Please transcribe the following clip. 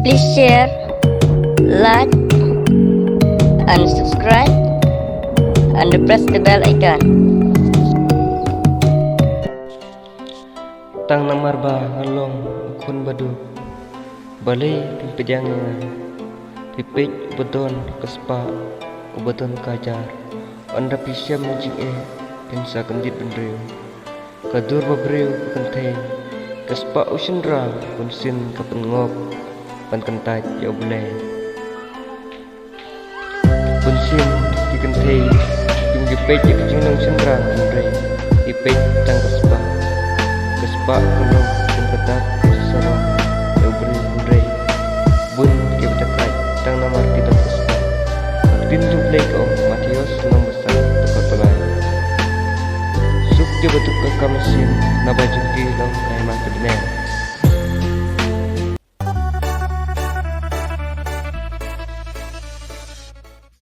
Please share, like, and subscribe, and press the bell icon. Tang namarba ngalong kun badu balai pimpedjangan pipik ubedon kespa ubedon kajar anda pisyam jing pensa kendit bendreu kadur babreu kenteng kespa usindra kunsin kapengok pan kentaj ya boleh kunsin di kenteng pinggipek ya kejunang sindra bendreu ipek tang kespa kunung kumpetak sarang ya bendreu bun ya bedekat tang namar kita kespa tin jumlai ko Matius nomor 1 tukar pelai suk dia betul ke kamasin na baju di long kay mata benar